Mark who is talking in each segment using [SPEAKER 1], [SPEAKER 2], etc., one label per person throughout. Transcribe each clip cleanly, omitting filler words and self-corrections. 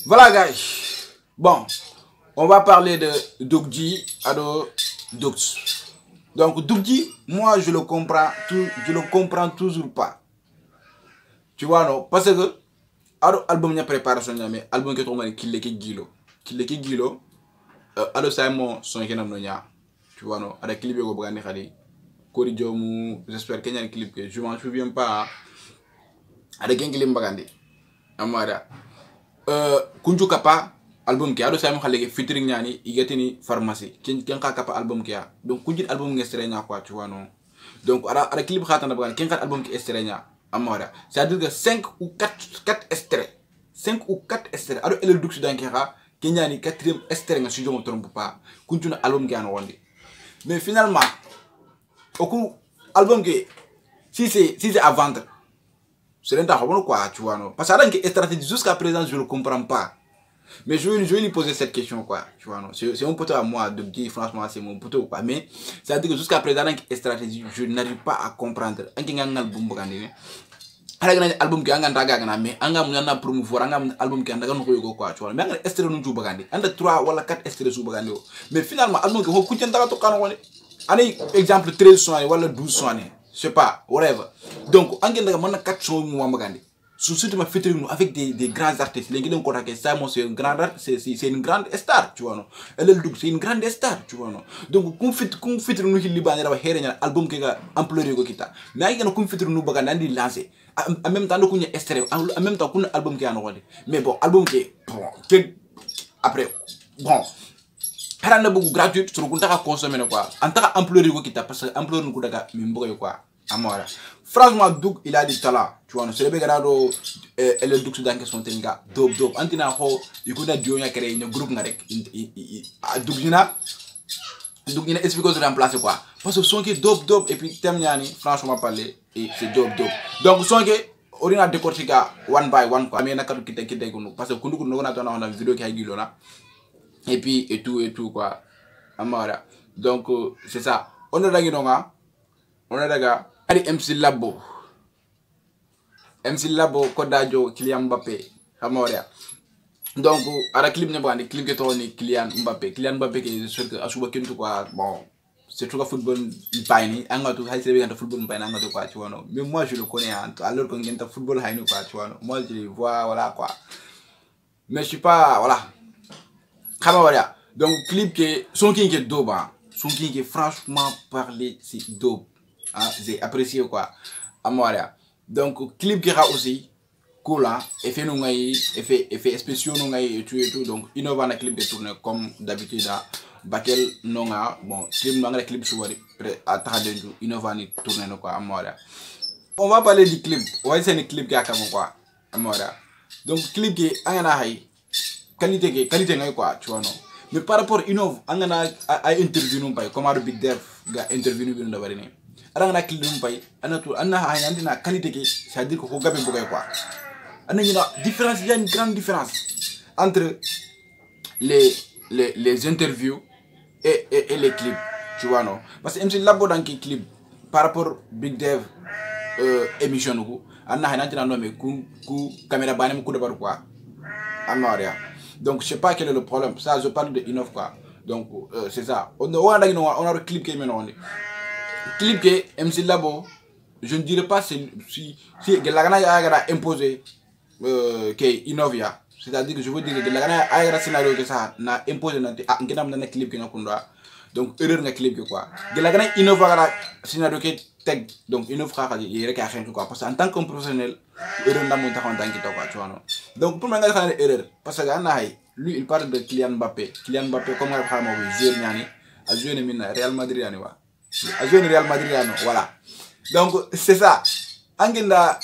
[SPEAKER 1] Voilà, gars. Bon, on va parler de Dougji Ado Dux. Donc, Dougji, moi, je le comprends toujours pas. Tu vois, non? Parce que, Ado album n'y a préparation, mais album qui est trop Kileki Gilo. Ado Simon, son qui est tu vois, non? Avec clip, Kori Djomu, j'espère qu'il y a un clip que je m'en souviens pas. Avec un clip bagandi. Amara. Kunju Kapa album ki ado Simon Khaleke featuring ñani igatini pharmacie ken kapa album ki ya donc kunjit album ngi estrenya quoi tu vois non donc ara clip khatana bagan ken khat album ki estrenya amara c'est à dire que 5 ou 4 extraits 5 ou 4 extraits ado el dux dan ki kha ken ñani 4e extrait nga si je me trompe pas kunju na album ki an wondi mais finalement oku album ki si c'est à vendre c'est l'intérêt quoi tu vois non parce que la stratégie jusqu'à présent je ne comprends pas. Mais je vais lui poser cette question, quoi. Tu vois, non? C'est mon poteau à moi de dire, franchement, c'est mon poteau, quoi. Mais, ça veut dire que jusqu'à présent, une stratégie, je n'arrive pas à comprendre. Un album, un album qui a mais un promouvoir, un album qui a quoi, tu vois. Mais un extrait nous joue bagandi. Un de 3 ou 4 extraits sous bagandi. Mais finalement, album qui a beaucoup de exemple 13 soins, ou 12 soins. Je sais pas, whatever. Donc, un 4 soins, bagandi. Surtout avec des grands artistes. Les gens qui Simon c'est une grande star, tu vois non. Elle c'est une grande star, tu vois non. Donc comme fit nous qui liban album qui a ampleur ko kita. Mais il y a comme fit nous baga nandi lancer. En même temps nous extrait, en même temps qu'on album qui a enregistré. Mais bon, album qui après bon Harana beaucoup gratuit sur qu'on t'a consommer quoi. En tant qu'ampleur ko kita parce que ampleur nous daga mimboy quoi. Amora. Franchement, Doug, il a du talent. Tu vois, c'est le bégarado et le Doug Soudan qui sont des gars. Dope. Antina ho, il connaît Dieu, il a créé un groupe. Doug, il a expliqué de remplacer quoi. Parce que son qui est dope. Et puis, thème yani, franchement parler, et c'est dope. Donc, son qui est, on a décortiqué one by one quoi. Mais il y a un qui parce que quand on a une vidéo qui a guilé là. Et puis, et tout quoi. Amora. Donc, c'est ça. On a daga. Ari MC Labo Kodajo Kylian Mbappé Amoria. Donc ara clip ne bandi clip que toni Kylian Mbappé qui est sûr que asuba kentu quoi bon c'est tout le football paini angatu hay c'est bien football paini angatu quoi tu vois non mais moi je le connais alors qu'on gagne football hay quoi tu vois non moi je le vois voilà quoi mais je suis pas voilà Kamawaria. Donc clip que son qui est dope son qui est franchement parler c'est dope. J'ai apprécié quoi Amoria. Donc clip qui a aussi cool hein effet nous effet spéciaux nous et tout donc innovant le clip de tourner comme d'habitude là bakel non bon clip nous le clip sur à traduire innovant tourner quoi Amoria. On va parler du clip c'est un clip qui a comme quoi Amoria. Donc clip qui a qualité quoi tu vois non mais par rapport innove à interview nous pas comme Big Dev ga interview nous de bari aranga clip dum pay anatu anna hayandina qualité qui c'est à dire ko gabe bugay quoi anna ñu différence il y a une grande différence entre les interviews et les clips tu vois non parce que MC Labo dans qui clip par rapport Big Dev émission ko anna hayandina no mais ku caméra banem ku debar quoi amaria donc je sais pas quel est le problème ça je parle de innove quoi donc c'est ça on a un clip qui est maintenant clip que MC Labo, je ne dirais pas si Gelagana a imposé que Innovia, c'est-à-dire que je veux dire que Gelagana a un scénario que ça n'a imposé dans un clip que nous avons donc erreur dans clip que quoi. Gelagana Innova un scénario que tag donc Innova il y a rien quoi parce qu'en tant que professionnel erreur n'a pas en tant que quoi tu vois non. Donc pour moi il y a une erreur parce que lui il parle de Kylian Mbappé comme on a joué Niani a joué le Real Madrid yani wa. A joué le Real Madrid, voilà. Donc, c'est ça. Angenda,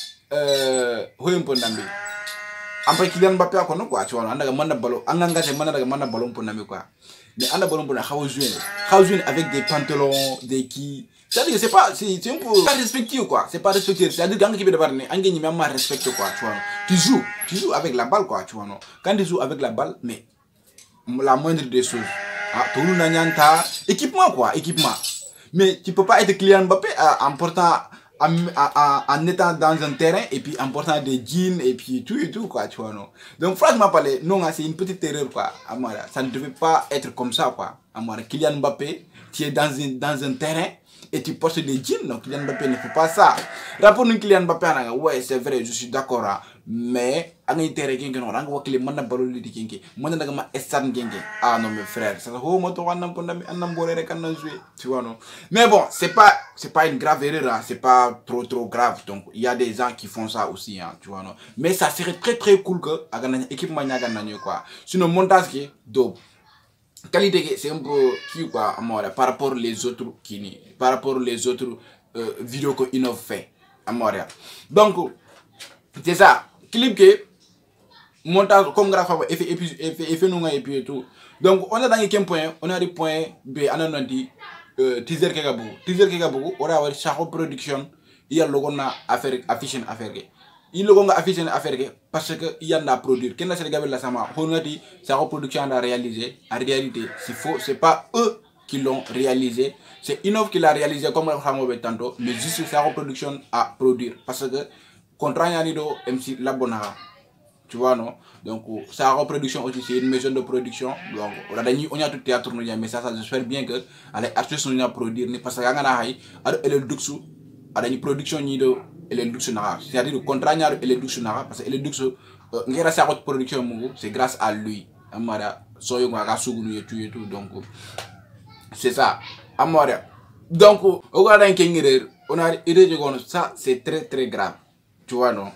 [SPEAKER 1] pour Nambi. Après, Kylian Mbappé a connu quoi, tu vois, on a un ballon, on a un ballon pour Nambi quoi. Mais on a un ballon pour jouer avec des pantalons, des qui. C'est-à-dire que c'est pas, c'est un peu pas respecté quoi, c'est pas respecté. C'est-à-dire que quand tu veux parler, on gagne même respecte quoi, tu vois. Tu joues avec la balle quoi, tu vois non. Quand tu joues avec la balle, mais la moindre des choses. Tout le monde équipement quoi, équipement. Mais tu peux pas être Kylian Mbappé en portant en étant dans un terrain et puis en portant des jeans et puis tout et tout quoi, tu vois non. Donc franchement parler, non c'est une petite erreur quoi. Amara, ça ne devait pas être comme ça quoi. Amara, Kylian Mbappé, tu es dans un terrain et tu portes des jeans, non Kylian Mbappé ne fait pas ça. Rapport nous Kylian Mbappé, ouais c'est vrai, je suis d'accord hein, mais angay terrain qui non rang wakile man na balol di kinki man na ma estan genge ah non mes frères ça ho mo to wanam pondami anam bolé rek an jouer tu vois non. Mais bon, c'est pas une grave erreur hein, c'est pas trop grave. Donc il y a des gens qui font ça aussi hein, tu vois non. Mais ça serait très cool que agana équipe maniaga nañu quoi. Sinon montage qui dope qualité c'est un peu qui quoi amora par rapport les autres kini par rapport les autres vidéos que ils ont fait amora. Donc c'est ça clip que montage comme graphe effet non et puis tout. Donc on a dans quel point on a des points B on a dit teaser kegabu ora war Sakho production il y a logo na affaire afficher affaire ke il logo nga afficher affaire ke parce que il y en a produire ken la Sénégal la sama on a dit Sakho production a réalisé en réalité c'est faux, c'est pas eux qui l'ont réalisé, c'est Innov qui l'a réalisé comme on l'a tantôt, mais juste Sakho production a produire parce que contrat yanido MC Labonara. Tu vois non. Donc Sakho production aussi c'est une maison de production. Donc on a tout théâtre mais ça j'espère bien que les artistes sont à produire parce que ngana hay elle duxu adani production ni do elle duxu na c'est-à-dire le contrat ñaar elle duxu na parce que elle duxu ngira Sakho production mungu c'est grâce à lui amara soyo nga sugunu et tout donc c'est ça amara. Donc on a erreur ça c'est très grave. Tu vois non,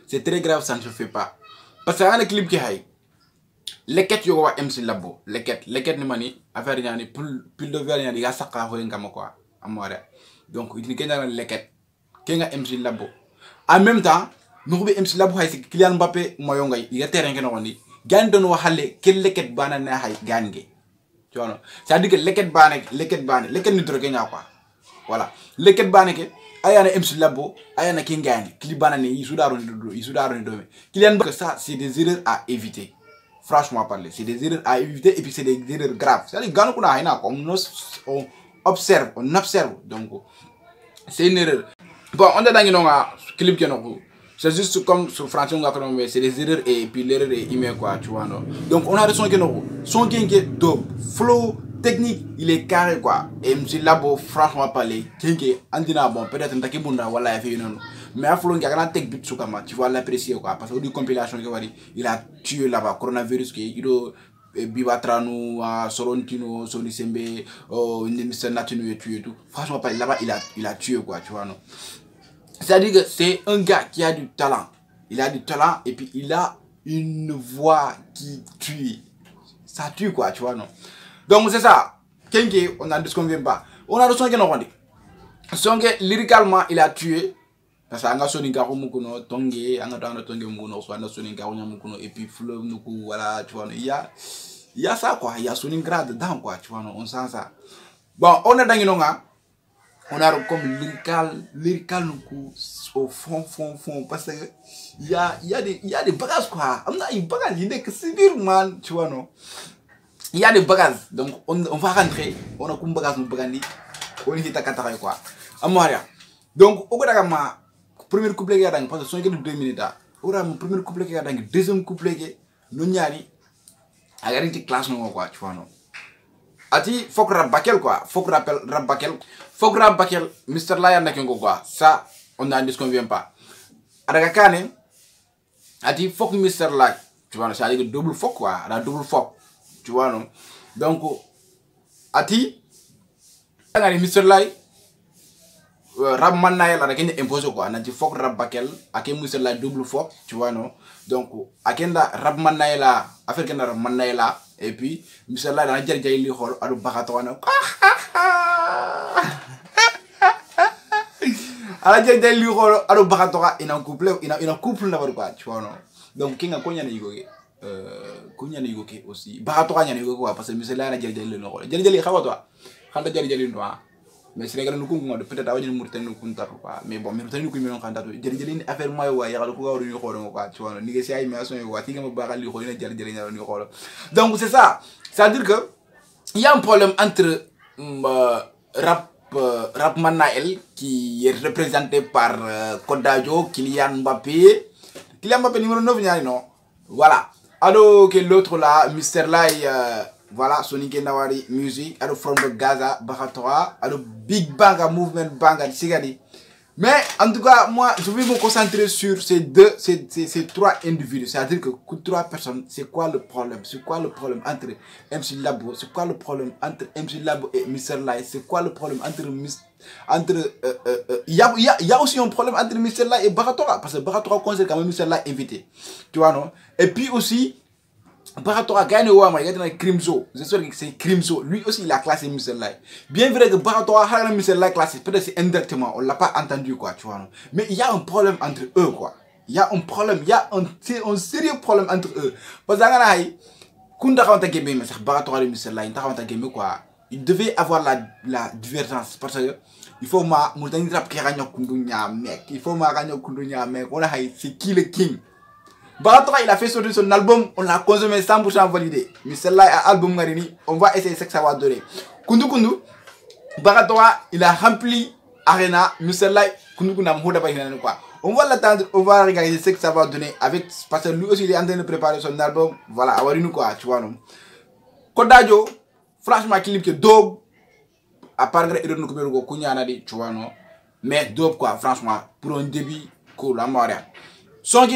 [SPEAKER 1] c'est très grave, ça ne se fait pas. Parce que un clip qui hay leket yo wa MC Labo leket ni mani affaire ñani pile de verre ñani ga sakka ho ngam quoi amore. Donc il n'y a leket kenga MC Labo en même temps no be MC Labo hay Kylian Mbappé moyo ngay ya terrain ke no ni gan don wa halle kel leket bana na hay gange. Tu vois non, ça dit que leket ni drogué nya quoi. Voilà leket bana ke ayana MC Labo ayana kingani klibana ne isudaro ni do Kylian que ça c'est des erreurs à éviter. Franchement parler, c'est des erreurs à éviter et puis c'est des erreurs graves. C'est-à-dire gano kuna haina on observe, donc c'est une erreur. Bon, on a dans nga clip qui non, c'est juste comme sur français on a mais c'est des erreurs et puis l'erreur est humaine quoi, tu vois non. Donc on a son qui est dope, flow technique, il est carré quoi. Et MC Labo franchement parler, qui andina bon peut-être ndaki bunda wala ya fait non. Mais à Flon, tu vas l'apprécier quoi. Parce que du compilation, il a tué là-bas. Coronavirus, il a Bibatrano, Sorontino, Sonisembe, Nemissa Natino et tout. Franchement, là-bas, il a tué quoi, tu vois, non. C'est-à-dire que c'est un gars qui a du talent. Il a du talent et puis il a une voix qui tue. Ça tue quoi, tu vois, non. Donc c'est ça. Kenke, on a dit ce qu'on vient pas. On a le son qui nous dit. Son lyricalement, il a tué. Parce que anga soni ngaro mukuno tonge anga tanga tonge mukuno so anga soni ngaro nyamukuno et puis fleuve nuku voilà tu vois il y a ça quoi, il y a soni grade dedans quoi, tu vois on sent ça. Bon on a dans nga on a comme lyrical nuku au fond parce que il y a des bagages quoi, on a une bagage il est que c'est dur man, tu vois non. Il y a des bagages donc on va rentrer, on a comme bagage nous bagandi on est takata quoi. Amoria. Donc au ma premier couplet qui parce que son que 2 minutes ora mon premier couplet qui deuxième couplet qui no ñaari agari ci classe no quoi tu vois non ati fok rap bakel quoi fok rappel rap bakel Mr Laya nak ngo quoi ça on n'en disconvient pas adaga kané ati fok Mr Laya tu vois non ça dit double fok quoi la double fok tu vois non. Donc ati ngari Mr Laya rap manayel ala kenya imposé quoi nanti fok rap bakel aké Mr Laya double fok tu vois non. Donc akenda rap manayel affaire kenda rap manayel et puis Mr Laya na jari li xol adu bakato wana ala jari li xol adu bakato ina couple na quoi tu vois non. Donc kinga konya na yigoge ke aussi bakato nya na yigoge quoi parce que Mr Laya na jari li xol jari xawato xanda jari no mais Sénégal nous connaissons peut-être avoir une Mauritanie nous pas mais bon Mauritanie nous connaissons quand jëli affaire moy wa ya ko waru ñu xoro quoi tu vois ni nga ci ay maison wa ti nga ma baxal li xol na jëli ñu xol. Donc c'est ça, c'est à dire que il y a un problème entre rap Rapman Naël qui est représenté par Kodajo, Kylian Mbappé. Kylian Mbappé numéro 9, non? Voilà. Alors que l'autre là, Mr. Lai, voilà, Sonic Nawari Music, alors From the Gaza, Baratora, alors Big Bang Movement Bang, Sigadi. Mais en tout cas, moi, je vais me concentrer sur ces trois individus. C'est-à-dire que trois personnes, c'est quoi le problème? C'est quoi le problème entre MC Labo? C'est quoi le problème entre MC Labo et Mr. Lai? C'est quoi le problème il y a aussi un problème entre Mr. Lai et Baratora. Parce que Baratora considère quand même Mr. Lai invité. Tu vois, non? Et puis aussi, Baratora gagne au Wama, il y a dans Crimso. J'espère que c'est Crimso. Lui aussi, il a classé Mr. Lai. Bien vrai que Baratora a Mr. Lai classé. Peut-être c'est indirectement, on ne l'a pas entendu, quoi, tu vois. Non? Mais il y a un problème entre eux, quoi. Il y a un problème, il y a un sérieux problème entre eux. Parce que Baratora et Mr. Lai, quoi. Il devait avoir la divergence. Parce que il faut ma il faut ma c'est qui le king? Baratora, il a fait sortir son album, on l'a consommé 100% validé. Mais celle-là, album Marini, on va essayer ce que ça va donner. Kundu, Baratora, il a rempli Arena, mais celle-là, on va l'attendre, on va regarder ce que ça va donner. Avec, parce que lui aussi, il est en train de préparer son album. Voilà, awarinu quoi, tu vois, non. Kodajo, franchement, clip que dope. À part que tu vois, non. Mais dope quoi, franchement, pour un début, cool, à mort. Son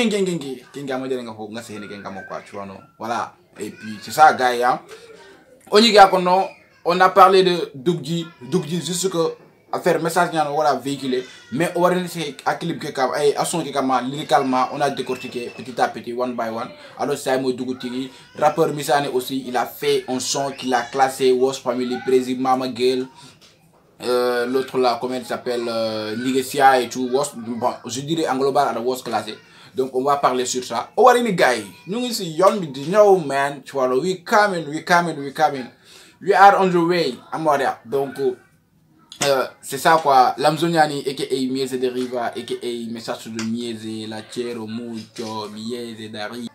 [SPEAKER 1] voilà. Et puis c'est ça gars hein. On a parlé de Dougji juste que à faire message voilà véhiculé mais on va regarder à clip que à son lyricalement on a décortiqué petit à petit one by one. Alors ça mo Dougji rappeur Missane aussi il a fait un son qu'il a classé Woz Family Président Mama Girl. L'autre là comment il s'appelle Nigesia et tout bon je dirais en global à la Woz classé. Donc on va parler sur ça. Oh les gars, nous ici young man, tu vois, we coming. We are on the way. Donc c'est ça quoi. Lamzoniani aka Mieze de Riva aka message de Mieze, la Chero Mucho, Mieze Dari.